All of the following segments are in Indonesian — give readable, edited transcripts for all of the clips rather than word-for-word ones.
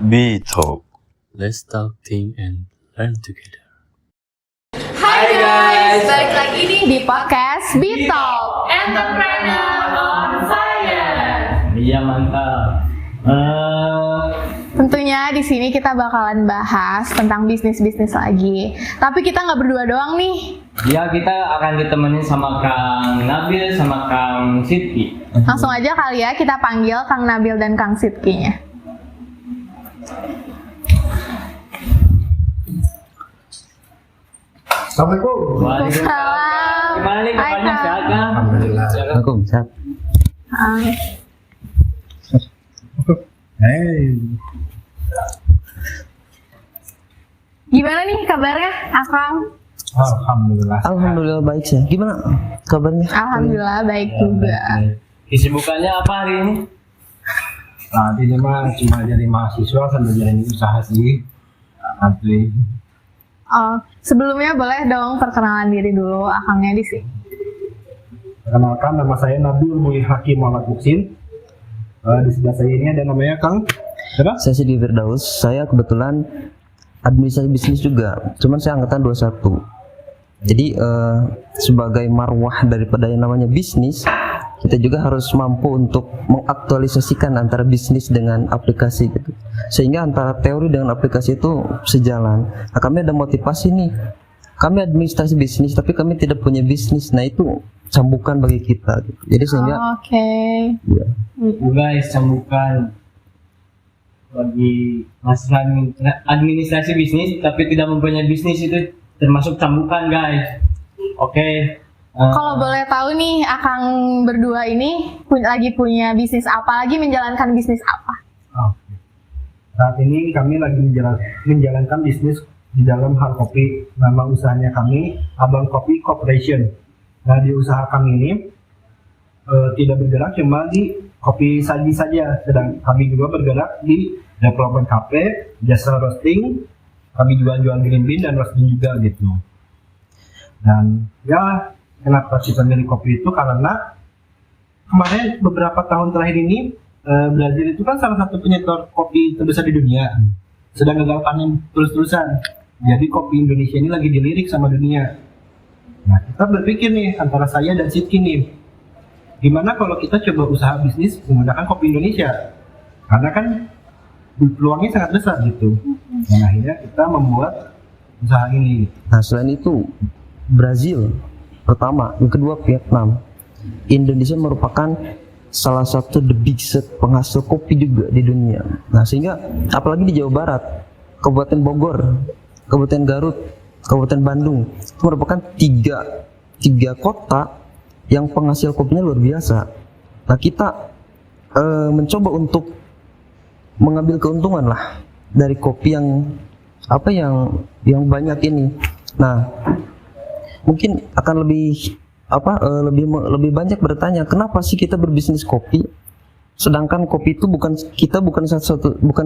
B-Talk. Let's talk, think, and learn together. Hai guys, balik lagi nih di podcast B-Talk Entrepreneur on Fire. Iya, mantap. Tentunya di sini kita bakalan bahas tentang bisnis-bisnis lagi. Tapi kita nggak berdua doang nih. Ya, kita akan ditemenin sama Kang Nabil sama Kang Sidki. Langsung aja kali ya kita panggil Kang Nabil dan Kang Sidki-nya. Assalamualaikum. Waalaikumsalam. Gimana nih kabarnya, Hai, sehat Kang. Kang? Alhamdulillah. Assalamualaikum, sehat. Hey. Gimana nih kabarnya, Akang? Alhamdulillah. Alhamdulillah baik sih. Gimana kabarnya? Alhamdulillah baik juga. Kesibukannya apa hari ini? Saat ini mah cuma jadi mahasiswa sambil jadi usaha sih. Nanti Oh, sebelumnya boleh dong perkenalan diri dulu Akangnya di sini. perkenalkan, nama saya Nabil Mulih Hakim Muhammad Muksin. Di sebelah saya ini ada namanya Kang. Siapa? Saya Sidi Firdaus. Saya kebetulan administrasi bisnis juga. Cuman saya angkatan 21. Jadi sebagai marwah daripada yang namanya bisnis, kita juga harus mampu untuk mengaktualisasikan antara bisnis dengan aplikasi gitu. Sehingga antara teori dengan aplikasi itu sejalan. Nah, kami ada motivasi nih. Kami administrasi bisnis tapi kami tidak punya bisnis. Nah, itu cambukan bagi kita gitu. Jadi sehingga Oke. ya, Guys, sambukan bagi mahasiswa administrasi bisnis tapi tidak mempunyai bisnis itu termasuk cambukan, guys. Oke. Kalau boleh tahu nih, Akang berdua ini lagi punya bisnis apa? Lagi menjalankan bisnis apa? Oke. Saat ini kami lagi menjalankan bisnis di dalam hal kopi. Nama usahanya kami Abang Kopi Corporation. Nah, di usaha kami ini tidak bergerak cuma di kopi saji saja, sedang kami juga bergerak di development cafe, jasa roasting, kami juga jual green bean dan roasting juga gitu. Dan ya, kenapa kita milih kopi itu karena kemarin beberapa tahun terakhir ini Brazil itu kan salah satu penyetor kopi terbesar di dunia, sedang gagal panen terus-terusan. Jadi kopi Indonesia ini lagi dilirik sama dunia. Nah, kita berpikir nih antara saya dan Sidki nih, gimana kalau kita coba usaha bisnis menggunakan kopi Indonesia? Karena kan peluangnya sangat besar gitu. Dan akhirnya kita membuat usaha ini. nah selain itu Brazil pertama, yang kedua Vietnam. Indonesia merupakan salah satu the biggest penghasil kopi juga di dunia. Nah, sehingga apalagi di Jawa Barat, Kabupaten Bogor, Kabupaten Garut, Kabupaten Bandung, itu merupakan tiga kota yang penghasil kopinya luar biasa. Nah, kita mencoba untuk mengambil keuntungan lah dari kopi yang banyak ini. Nah, mungkin akan lebih banyak bertanya, kenapa sih kita berbisnis kopi? Sedangkan kopi itu bukan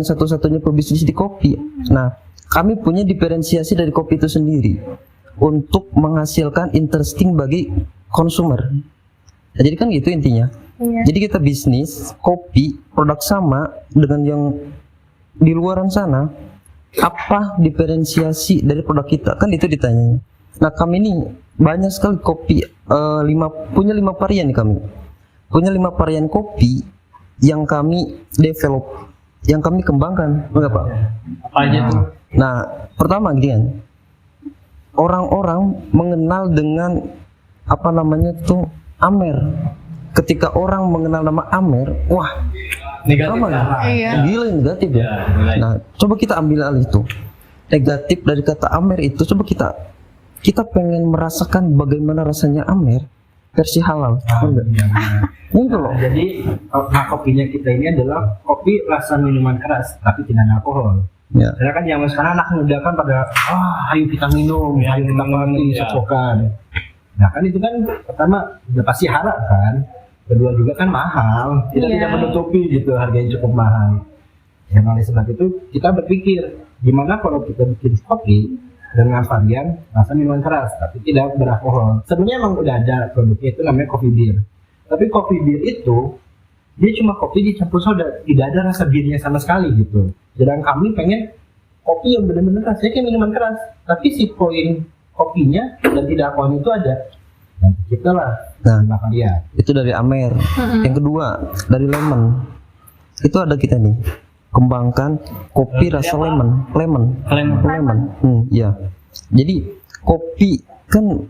satu-satunya pebisnis di kopi. Nah, kami punya diferensiasi dari kopi itu sendiri untuk menghasilkan interesting bagi konsumer. Nah, jadi kan gitu intinya. Iya. Jadi kita bisnis kopi produk sama dengan yang di luaran sana. Apa diferensiasi dari produk kita? Kan itu ditanyanya. Nah, kami ini banyak sekali kopi, punya 5 varian nih kami. Punya 5 varian kopi yang kami develop, yang kami kembangkan, enggak Pak? Apa aja tuh? Nah, pertama gini kan, orang-orang mengenal dengan apa namanya tuh Amer. Ketika orang mengenal nama Amer, wah, Negatif. sama ya? Iya. Gila negatif ya. Ya, nilai. Nah, coba kita ambil alih itu. Negatif dari kata Amer itu, coba kita pengen merasakan bagaimana rasanya Amer versi halal. Enggak? Itu loh. Jadi kopinya kita ini adalah kopi rasa minuman keras tapi tidak ada alkohol. Ya. Karena kan zaman sekarang anak muda kan pada ayo kita minum, ayo kita mati, ya. sokokan. Nah kan itu kan pertama udah pasti haram kan, kedua juga kan mahal, kita Iya. tidak menutupi gitu harganya cukup mahal. Ya oleh sebab itu kita berpikir gimana kalau kita bikin kopi dengan varian rasa minuman keras tapi tidak beralkohol. Sebenarnya emang udah ada produknya itu namanya coffee beer. Tapi coffee beer itu dia cuma kopi dicampur soda, tidak ada rasa birnya sama sekali gitu. Sedangkan kami pengen kopi yang benar-benar rasanya kayak minuman keras, tapi si poin kopinya dan tidak alkohol itu ada. Dan kita lah dia. Itu dari Amer. Yang kedua dari lemon. Itu ada kita nih, kembangkan kopi rasa lemon. Ya. Jadi kopi kan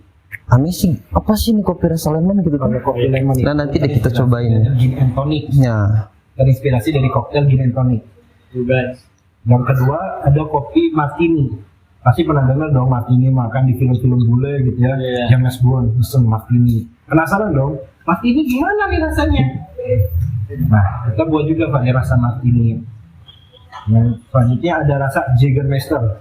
aneh sih, apa sih ini kopi rasa lemon gitu kan? Kopi lemon Nah nanti deh kita cobain. Gin and tonic. Ya. Terinspirasi dari koktail gin and tonic. Guys. Yang kedua ada kopi martini. Pasti pernah dengar dong martini makan di film-film bule gitu ya. James Bond pesen martini. Penasaran dong? Martini gimana nih rasanya? Nah, kita buat juga pakai rasa martini. Yang selanjutnya ada rasa Jägermeister.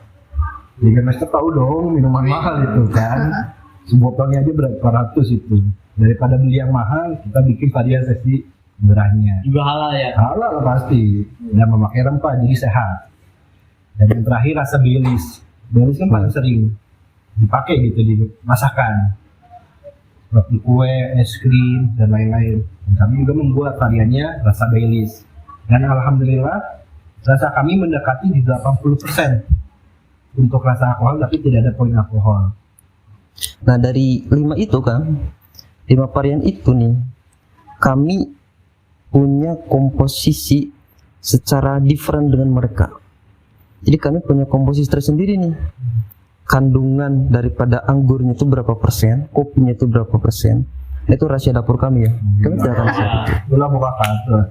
Jägermeister tahu dong, minuman mahal itu kan. Sebotolnya aja berapa ratus itu. Daripada beli yang mahal, kita bikin variasi murahnya. Juga halal ya. Halal pasti. Dan memakai rempah jadi sehat. Dan yang terakhir rasa Baileys. Baileys kan paling sering dipakai gitu di masakan. Seperti kue, es krim, dan lain-lain. Dan kami juga membuat variannya rasa Baileys. Dan alhamdulillah rasa kami mendekati di 80% untuk rasa alkohol, tapi tidak ada poin alkohol. Nah dari 5 itu kan, 5 varian itu nih, kami punya komposisi secara different dengan mereka. Jadi kami punya komposisi tersendiri nih. Kandungan daripada anggurnya itu berapa persen, kopinya itu berapa persen. Itu rahasia dapur kami ya. Kami tidak akan share itu. Itulah buka kantor.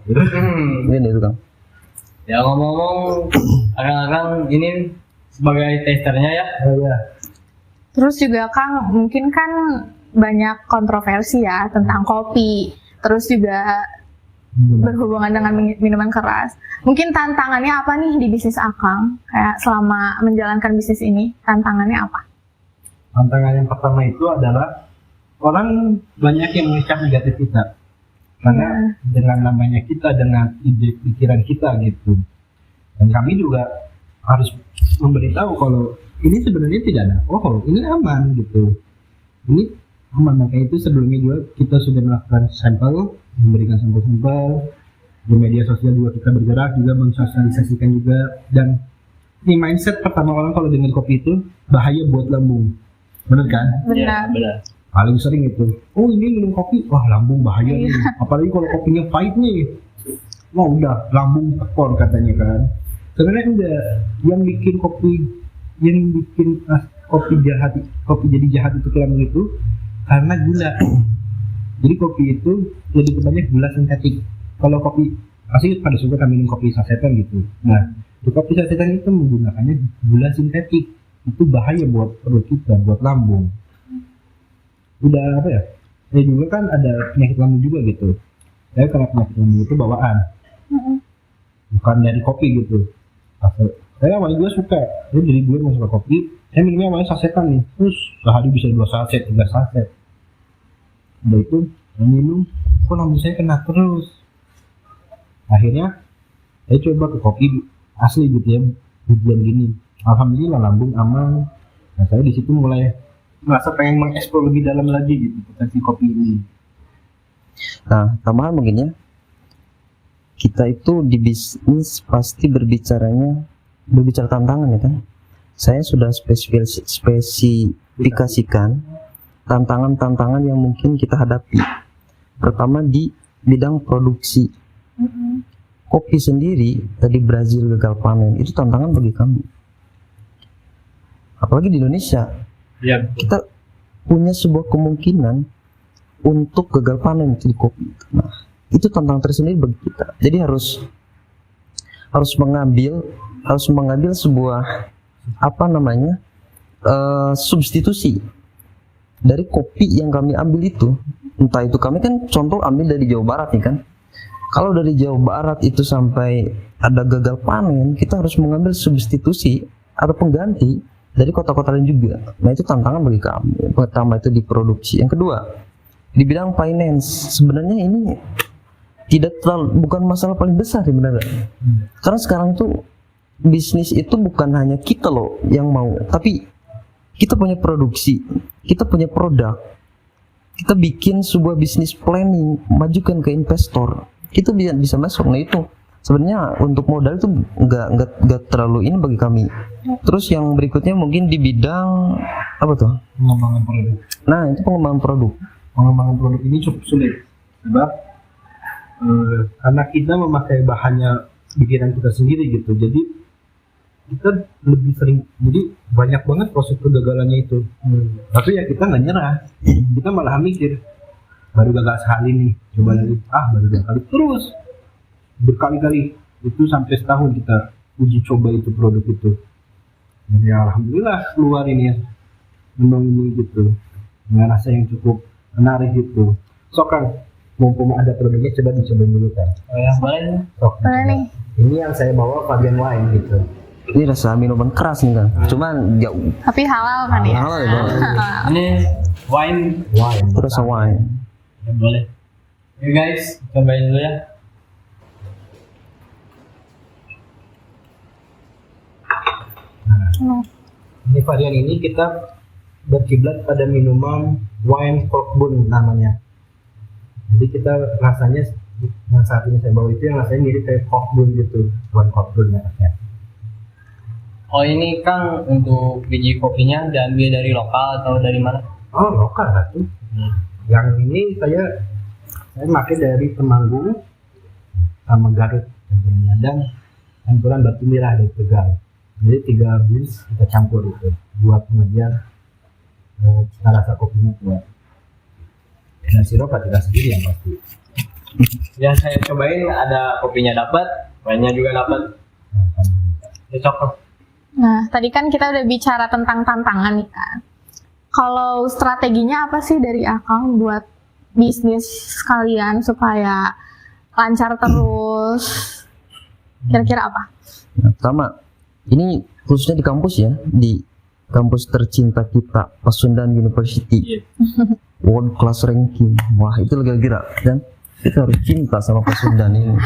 Ini itu Kang. Ya ngomong-ngomong, Akang ini sebagai testernya ya. Iya. Terus juga Kang, mungkin kan banyak kontroversi ya tentang kopi. Terus juga berhubungan dengan minuman keras. Mungkin tantangannya apa nih di bisnis Akang? Kayak selama menjalankan bisnis ini, tantangannya apa? Tantangan yang pertama itu adalah orang banyak yang mengecap negatif kita. Karena dengan namanya kita, dengan ide pikiran kita gitu. Dan kami juga harus memberitahu kalau ini sebenarnya tidak ada. Oh, ini aman gitu. Ini aman. Makanya itu sebelumnya juga kita sudah melakukan sampel, memberikan sampel-sampel. Di media sosial juga kita bergerak, juga mensosialisasikan juga. Dan ini mindset pertama orang kalau dengar kopi itu bahaya buat lambung. Bener kan? Benar. Benar. Paling sering itu, oh ini minum kopi, wah lambung bahaya nih. Apalagi kalau kopinya pahit nih, wah udah lambung tekor katanya kan. Sebenarnya enggak, yang bikin kopi jadi jahat itu ke lambung itu karena gula. Jadi kopi itu lebih banyak gula sintetik. Kalau kopi, pasti pada suka kan minum kopi sasetan gitu. Nah, di kopi sasetan itu menggunakannya gula sintetik. Itu bahaya buat perut kita, buat lambung. Udah apa ya? Saya juga kan ada penyakit lambung juga gitu. Saya kena penyakit lambung itu bawaan, bukan dari kopi gitu. Saya awalnya juga suka, saya jadi gue mau suka kopi. Saya minumnya awalnya sasetan nih, terus sehari bisa 2 saset, 3 saset. Udah itu saya minum, kok lambung saya kena terus. Akhirnya saya coba ke kopi asli gitu ya, ujian gini. Alhamdulillah lambung aman. Nah saya di situ mulai merasa pengen mengeksplor lebih dalam lagi gitu potensi kopi ini. Nah, tambahan mungkin ya, kita itu di bisnis pasti berbicara tantangan ya kan. Saya sudah spesifikasikan tantangan-tantangan yang mungkin kita hadapi. Pertama di bidang produksi. Kopi sendiri tadi Brazil gagal panen, itu tantangan bagi kami. Apalagi di Indonesia. Ya. Kita punya sebuah kemungkinan untuk gagal panen di kopi. Nah, itu tantangan tersendiri bagi kita. Jadi harus mengambil sebuah substitusi dari kopi yang kami ambil itu. Entah itu kami kan contoh ambil dari Jawa Barat nih kan. Kalau dari Jawa Barat itu sampai ada gagal panen, kita harus mengambil substitusi atau pengganti dari kota-kota lain juga. Nah itu tantangan bagi kami. Pertama itu di produksi. Yang kedua di bidang finance. Sebenarnya ini bukan masalah paling besar sebenarnya. Karena sekarang tuh bisnis itu bukan hanya kita loh yang mau, tapi kita punya produksi, kita punya produk, kita bikin sebuah bisnis planning, majukan ke investor. itu bisa masuk. Nah itu sebenarnya untuk modal itu nggak terlalu ini bagi kami. Terus yang berikutnya mungkin di bidang apa tuh? Pengembangan produk. Nah itu pengembangan produk. Pengembangan produk ini cukup sulit sebab karena kita memakai bahannya bikinan kita sendiri gitu, jadi kita lebih sering, jadi banyak banget proses kegagalannya itu. Tapi ya kita nggak nyerah, kita malah mikir baru gagal sekali nih, coba lagi, baru 2 kali, terus berkali-kali, itu sampai setahun kita uji coba itu produk itu. Dan ya alhamdulillah keluar ini ya, memang ini gitu, dengan rasa yang cukup menarik gitu. So Kang, mumpung ada produknya coba dicobain dulu kan. Oh ya, boleh. Sok, Boleh nih. ini yang saya bawa Fabian Wine gitu. Ini rasa minuman keras nih kan. Cuman jauh. Tapi halal kan ya? Halal ya Bang. Ini wine. Wine. Itu rasa wine. Ya, boleh. Yuk guys, cobain dulu ya. Ini varian ini kita berkiblat pada minuman wine Corkbun namanya. Jadi kita rasanya yang saat ini saya bawa itu yang rasanya mirip kayak Corkbun gitu, wine Corkbun ya. Oh ini Kang, untuk biji kopinya diambil dari lokal atau dari mana? Oh lokal lah tuh. Yang ini saya pakai dari Temanggung sama Garut campurannya, dan campuran batu merah dari Tegal. Jadi 3 beans kita campur itu buat pengajar cita rasa kopinya kuat. Dan sirup tidak sendiri yang pasti. Ya saya cobain, ada kopinya dapat, wine-nya juga dapat. Cocok kok. Nah, tadi kan kita udah bicara tentang tantangan nih kan. Kalau strateginya apa sih dari Akang buat bisnis kalian supaya lancar terus? Kira-kira apa? Nah, pertama, ini khususnya di kampus ya, di kampus tercinta kita, Pasundan University. World class ranking. Wah, itu gila-gila. Dan kita harus cinta sama Pasundan ini.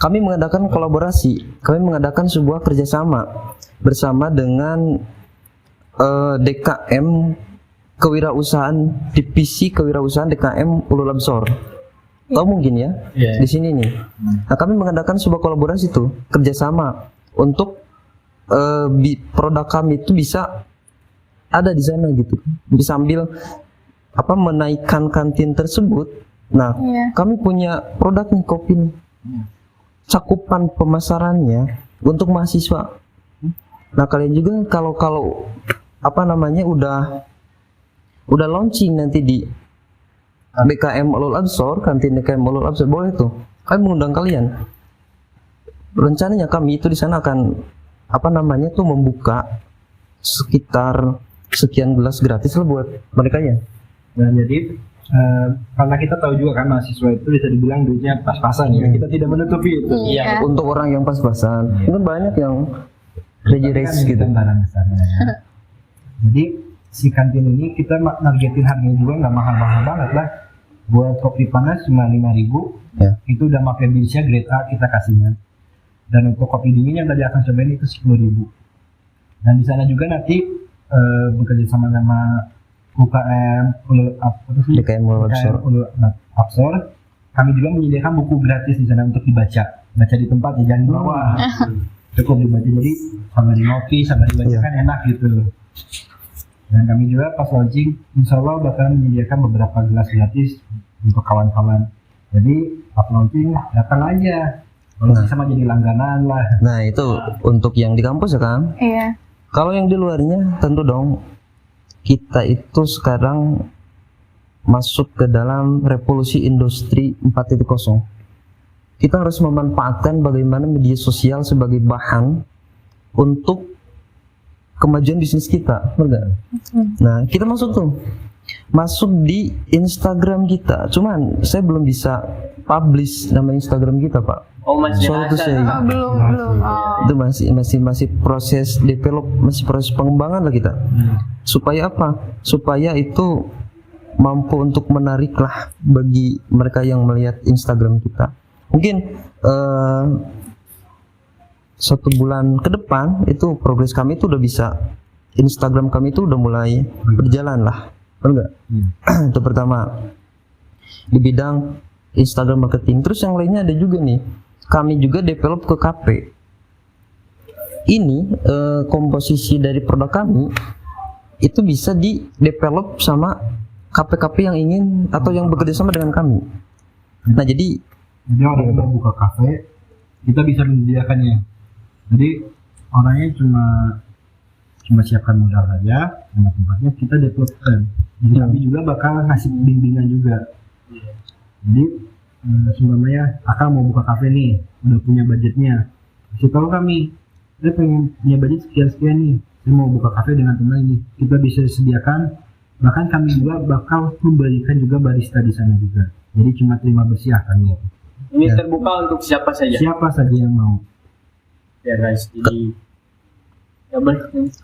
Kami mengadakan kolaborasi, kami mengadakan sebuah kerjasama bersama dengan DKM Kewirausahaan, Divisi Kewirausahaan DKM Ulul Absor. Tahu mungkin ya, di sini nih. Nah, kami mengadakan sebuah kolaborasi tuh, kerjasama untuk produk kami itu bisa ada di sana gitu, bisa sambil menaikkan kantin tersebut. Nah, kami punya produk nih, kopi nih, cakupan pemasarannya untuk mahasiswa. Nah, kalian juga kalau udah launching nanti di BKM Ulul Absor, kantin BKM Ulul Absor, boleh tuh kami mengundang kalian. Rencananya kami itu di sana akan membuka sekitar sekian gelas gratis lah buat mereka ya. Dan jadi karena kita tahu juga kan mahasiswa itu bisa dibilang duitnya pas-pasan ya, kita tidak menutupi itu. Iya. Untuk orang yang pas-pasan, mungkin banyak yang reji-reji gitu. Barang besarnya ya. Jadi si kantin ini kita nargetin harganya juga nggak mahal-mahal banget lah. Buat kopi panas cuma 5.000, Ya. itu udah pakai binsnya grade A kita kasihnya. Dan untuk kopi dingin yang tadi akan cobain itu 10.000. Dan di sana juga nanti bekerja sama UKM DKM Ulul Absor, kami juga menyediakan buku gratis di sana untuk dibaca di tempat ya, jangan di bawah. Cukup dibaca, jadi sambil ngopi sambil dibaca kan enak gitu. Dan kami juga pas launching insya Allah bakalan menyediakan beberapa gelas gratis untuk kawan-kawan. Jadi pas launching datang aja, kalau bisa mah jadi langganan lah. Nah, itu untuk yang di kampus ya Kang. Iya. Kalau yang di luarnya tentu dong, kita itu sekarang masuk ke dalam revolusi industri 4.0. Kita harus memanfaatkan bagaimana media sosial sebagai bahan untuk kemajuan bisnis kita, benar? Nah, kita masuk di Instagram kita. Cuman saya belum bisa publish nama Instagram kita, Pak. Oh, masih Soal itu saya Belum. itu masih proses develop, masih proses pengembangan lah kita. Supaya apa? Supaya itu mampu untuk menarik lah bagi mereka yang melihat Instagram kita. Mungkin 1 bulan ke depan itu progres kami itu udah bisa, Instagram kami itu udah mulai berjalan lah, benar nggak? Itu pertama. Di bidang Instagram marketing. Terus yang lainnya ada juga nih, kami juga develop ke KP. Ini komposisi dari produk kami itu bisa di develop sama KP-KP yang ingin atau yang bekerja sama dengan kami. Nah jadi orang yang mau buka kafe, kita bisa menyediakannya. Jadi orangnya cuma siapkan modal saja, sama tempatnya kita developkan. Jadi kami juga bakal ngasih bimbingan juga. Jadi sebenarnya Akang mau buka kafe nih, udah punya budgetnya, kasih tahu kami, saya pengen punya budget sekian nih, saya mau buka kafe dengan teman ini, kita bisa sediakan. Bahkan kami juga bakal memberikan juga barista di sana juga. Jadi cuma terima bersih Akang gitu. Ini terbuka untuk siapa saja. Siapa saja yang mau. Ya guys, jadi ya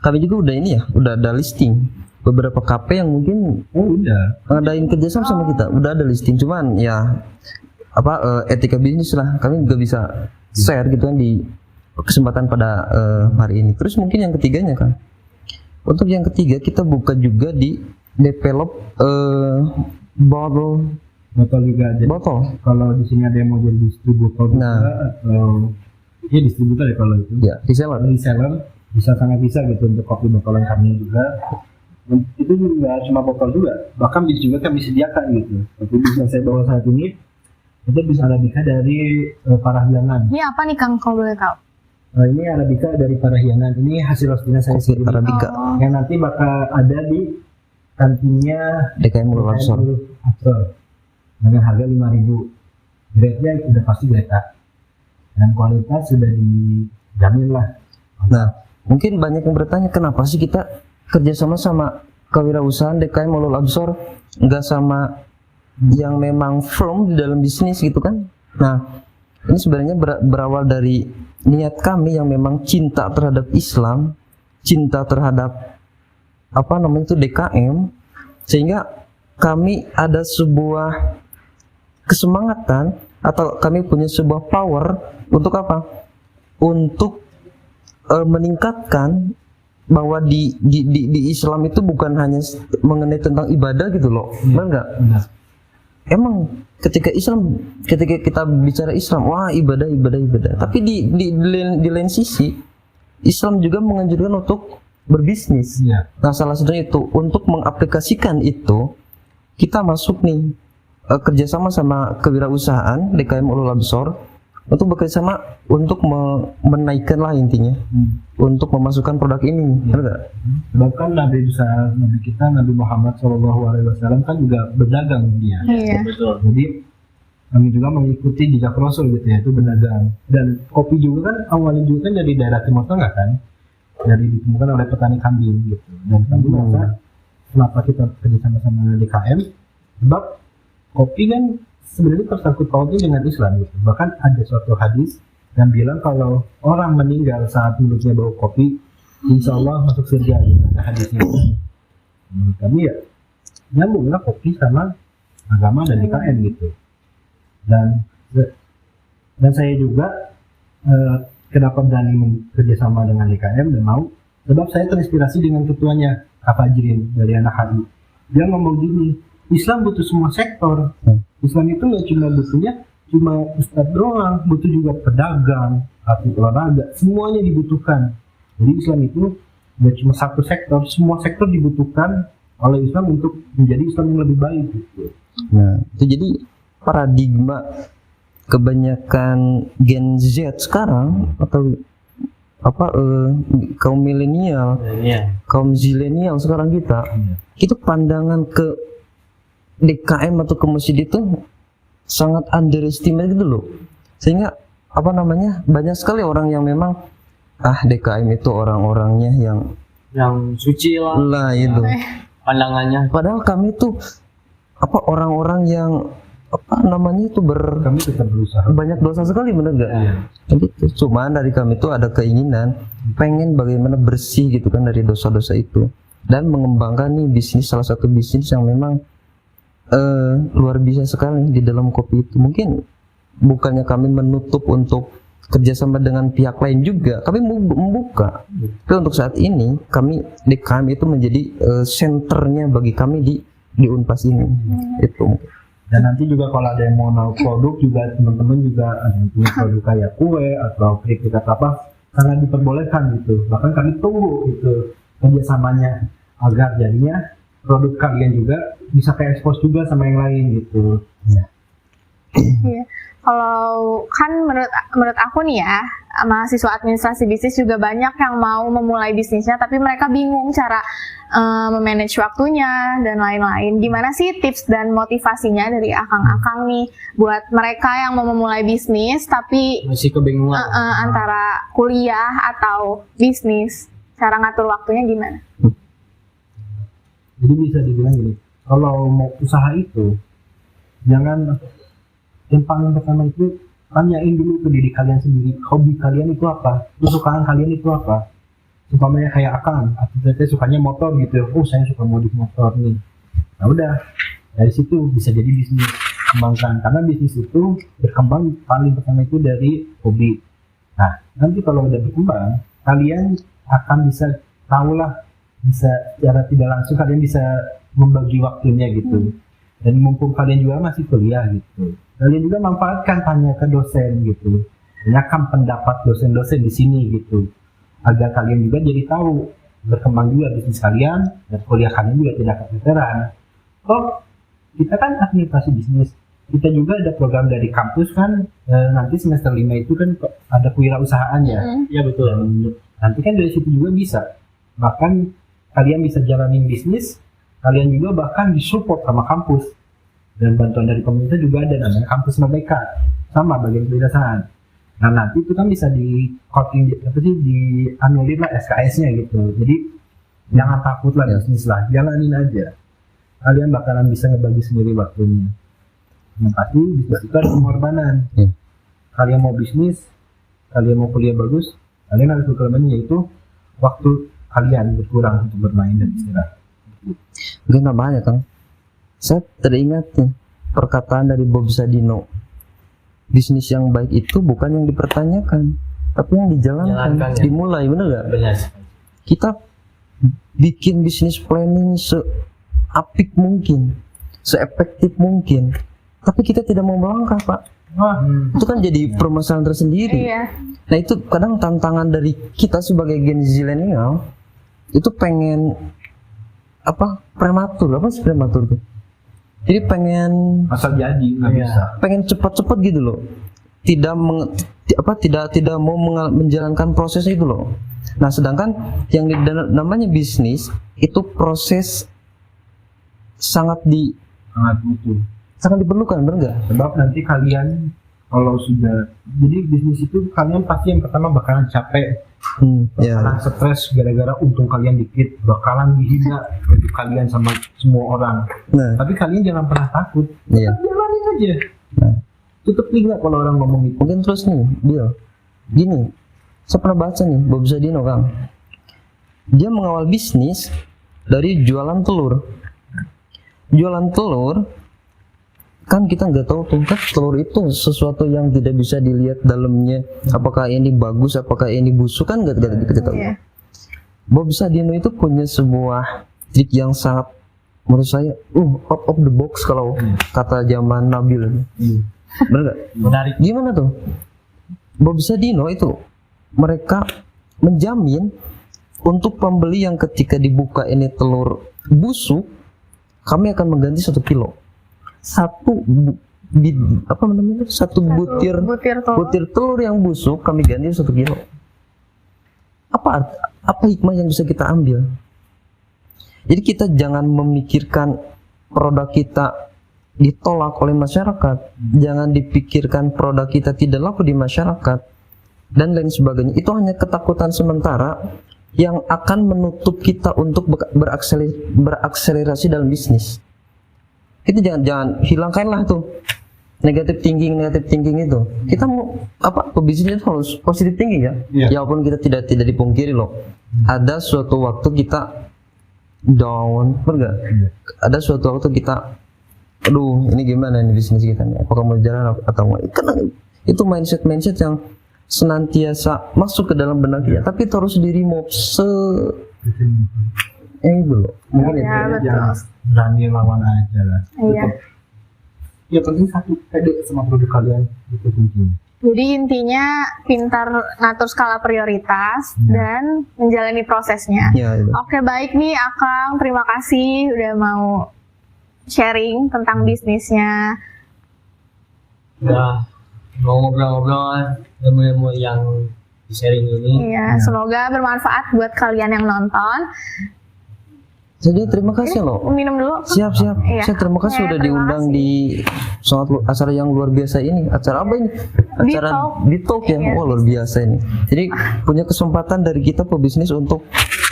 kami juga udah ini ya, udah ada listing beberapa KP yang mungkin udah ngadain kerjasama sama kita, udah ada listing. Cuman ya etika bisnis lah, kami juga bisa share gitu kan di kesempatan pada hari ini. Terus mungkin yang ketiganya kan, untuk yang ketiga kita buka juga di develop botol juga. Jadi botol. kalau di sini ada yang mau jadi distributor juga, atau ya distributor ya kalau itu. Ya, reseller bisa sangat bisa gitu untuk kopi botolan kami juga. Dan itu juga cuma botol juga, bahkan bisa juga kami sediakan gitu. Tapi bisa saya bawa saat ini itu bisa Arabica dari Parahyangan. Ini apa nih Kang kalau boleh tahu? Ini Arabica dari Parahyangan. Ini hasil roastingnya saya sendiri. Arabica Yang nanti bakal ada di kantinnya DKM Mulu Absor dengan harga 5.000. Grade-nya udah pasti grade A. Dan kualitas sudah dijamin lah. Nah, mungkin banyak yang bertanya kenapa sih kita kerjasama sama kewirausahaan DKM Mulu Absor, nggak sama yang memang firm di dalam bisnis gitu kan? Nah, ini sebenarnya berawal dari niat kami yang memang cinta terhadap Islam, cinta terhadap DKM, sehingga kami ada sebuah kesemangatan atau kami punya sebuah power untuk apa? Untuk meningkatkan bahwa di Islam itu bukan hanya mengenai tentang ibadah gitu loh, benar nggak? Emang ketika kita bicara Islam, wah ibadah, tapi di lain sisi Islam juga menganjurkan untuk berbisnis. Nah salah satunya itu untuk mengaplikasikan itu kita masuk nih kerjasama sama kewirausahaan DKM Ulul Absor untuk bekerjasama untuk menaikkan lah intinya untuk memasukkan produk ini, benar? Bahkan Nabi kita Nabi Muhammad SAW kan juga berdagang dia. Iya. betul. Jadi kami juga mengikuti jejak Rasul gitu ya, itu berdagang. Dan kopi juga kan awalnya juga kan dari daerah Timur Tengah kan, dari ditemukan oleh petani kambing gitu. Dan kami merasa kenapa kita kerjasama sama DKM, sebab kopi kan sebenarnya tersangkut pautnya dengan Islam gitu. Bahkan ada suatu hadis yang bilang kalau orang meninggal saat mulutnya bau kopi, insya Allah masuk surga gitu. Ada hadisnya. Kami ya nyambunglah kopi sama agama dan DKM gitu. Dan saya juga kenapa berani kerjasama dengan DKM dan mau, sebab saya terinspirasi dengan ketuanya Kak Fajrin dari anak HI. Dia ngomong gini, Islam butuh semua sektor. Islam itu nggak cuma ustadz doang, butuh juga pedagang, atlet olahraga, semuanya dibutuhkan. Jadi Islam itu nggak cuma satu sektor, semua sektor dibutuhkan oleh Islam untuk menjadi Islam yang lebih baik. Gitu. Nah, itu jadi paradigma kebanyakan Gen Z sekarang atau kaum milenial, kaum zilenial sekarang itu pandangan ke DKM atau ke masjid itu sangat underestimate gitu loh, sehingga banyak sekali orang yang memang DKM itu orang-orangnya yang suci lah itu pandangannya. Padahal kami itu orang-orang yang kami tetap berusaha. banyak dosa sekali, bener gak? Tapi cuman dari kami itu ada keinginan pengen bagaimana bersih gitu kan dari dosa-dosa itu dan mengembangkan nih bisnis, salah satu bisnis yang memang luar biasa sekali di dalam kopi itu. Mungkin bukannya kami menutup untuk kerjasama dengan pihak lain juga, kami membuka. Tapi untuk saat ini kami DKM itu menjadi senternya bagi kami di Unpas ini. Itu. Dan nanti juga kalau ada yang mau naruh produk juga teman-teman juga ada yang punya produk kayak kue atau keripik atau apa sangat diperbolehkan gitu. Bahkan kami tunggu itu kerjasamanya agar jadinya produk kalian juga bisa ke ekspos juga sama yang lain gitu. Ya. Iya. Kalau kan menurut aku nih ya, mahasiswa administrasi bisnis juga banyak yang mau memulai bisnisnya tapi mereka bingung cara memanage waktunya dan lain-lain. Gimana sih tips dan motivasinya dari akang-akang nih buat mereka yang mau memulai bisnis tapi Masih kebingungan. antara kuliah atau bisnis, cara ngatur waktunya gimana? Jadi bisa dibilang gini, kalau mau usaha itu jangan yang paling pertama itu tanyain dulu ke diri kalian sendiri, hobi kalian itu apa, kesukaan kalian itu apa. Umpamanya kayak Akang, saya sukanya motor gitu, oh saya suka modif motor nih. Nah udah, dari situ bisa jadi bisnis, kembangkan. Karena bisnis itu berkembang paling pertama itu dari hobi. Nah nanti kalau udah berkembang, kalian akan bisa tahulah, bisa secara tidak langsung kalian bisa membagi waktunya gitu. Dan mumpung kalian juga masih kuliah gitu, kalian juga manfaatkan tanya ke dosen gitu, tanyakan pendapat dosen-dosen di sini gitu, agar kalian juga jadi tahu berkembang juga bisnis kalian dan kuliah kalian juga tidak keteteran. Oh kita kan administrasi bisnis, kita juga ada program dari kampus kan, nanti semester 5 itu kan ada kewirausahaan ya. Iya betul. Dan nanti kan dari situ juga bisa, bahkan kalian bisa jalanin bisnis, kalian juga bahkan disupport sama kampus dan bantuan dari pemerintah juga ada namanya kampus merdeka, sama bagian kebiasaan. Nah nanti itu kan bisa di coating dianulir lah SKS-nya gitu. Jadi jangan takut lah bisnis lah, jalanin aja. Kalian bakalan bisa ngebagi sendiri waktunya. Yang pasti bisnis itu ada pengorbanan. Kalian mau bisnis, kalian mau kuliah bagus, kalian harus berkorbannya yaitu waktu kalian berkurang untuk bermain dan istirahat. Mungkin banyak Kang. Saya teringat nih perkataan dari Bob Sadino. Bisnis yang baik itu bukan yang dipertanyakan, tapi yang dijalankan, Jalankan, ya. dimulai, bener gak? Benar. Kita bikin bisnis planning seapik mungkin, seefektif mungkin, tapi kita tidak mau melangkah Pak. Itu kan jadi permasalahan tersendiri. Iya. Nah itu kadang tantangan dari kita sebagai Gen Zilenial itu pengen prematur tuh. Jadi pengen Asal jadi nggak bisa. pengen cepat-cepat gitu loh. Tidak mau menjalankan proses itu loh. Nah, sedangkan yang namanya bisnis itu proses sangat butuh. sangat diperlukan, benar nggak? Sebab nanti kalian kalau sudah jadi bisnis itu kalian pasti yang pertama bakalan capek, bakalan stres gara-gara untung kalian dikit, bakalan dihina untuk kalian sama semua orang. Nah, Tapi kalian jangan pernah takut, iya. jalanin aja. Nah, Tutup telinga kalau orang ngomong itu. mungkin terus nih, Bill. Gini, saya pernah baca nih Bob Sadino, Kang. Dia mengawal bisnis dari jualan telur. Jualan telur, kan kita nggak tahu tuh kan telur itu sesuatu yang tidak bisa dilihat dalamnya. Apakah ini bagus, apakah ini busuk kan nggak kita tahu. Iya. Bob Sadino itu punya sebuah trik yang sangat menurut saya out of the box kalau kata zaman Nabil. Bener nggak? Menarik. Gimana tuh? Bob Sadino itu mereka menjamin untuk pembeli yang ketika dibuka ini telur busuk, kami akan mengganti 1 kilo. Satu butir telur yang busuk kami ganti 1 kilo. Apa hikmah yang bisa kita ambil? Jadi kita jangan memikirkan produk kita ditolak oleh masyarakat, jangan dipikirkan produk kita tidak laku di masyarakat dan lain sebagainya. Itu hanya ketakutan sementara yang akan menutup kita untuk berakselerasi dalam bisnis. Itu jangan hilangkanlah tuh negatif thinking itu. Kita mau pebisnis itu harus positif thinking ya. Ya walaupun kita tidak dipungkiri loh. Ada suatu waktu kita down, benar? Ada suatu waktu kita aduh ini gimana nih bisnis kita nih, apakah mau jalan atau mau, karena itu mindset yang senantiasa masuk ke dalam benak kita, tapi itu harus di remove itu loh. Mungkin Ya, itu betul. Berani lawan aja lah. Iya. Ya penting satu, pede sama produk kalian itu kuncinya. Jadi intinya pintar ngatur skala prioritas dan menjalani prosesnya. Ya, itu. Oke, baik nih Akang, terima kasih udah mau sharing tentang bisnisnya. Udah mau ngobrol-ngobrol ilmu-ilmu yang di sharing ini. Iya, semoga bermanfaat buat kalian yang nonton. Jadi terima kasih loh. Minum dulu. Siap. Iya. Saya terima kasih Oke, sudah terima diundang kasih. di acara yang luar biasa ini. Acara apa ini? Acara di talk ya. Iya. Wah, luar biasa ini. Jadi punya kesempatan dari kita pebisnis untuk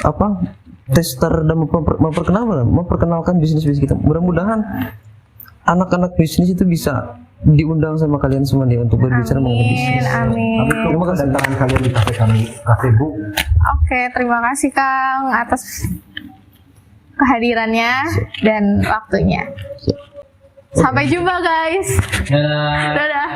apa? Tester dan memperkenalkan bisnis kita. Mudah-mudahan anak-anak bisnis itu bisa diundang sama kalian semua nih untuk berbicara mengenai bisnis. Amin. Tapi Terima kasih. kedatangan kalian di kafe kami, Kafe Bu. Oke, terima kasih Kang atas kehadirannya dan waktunya. Sampai jumpa guys. Dadah. Dadah.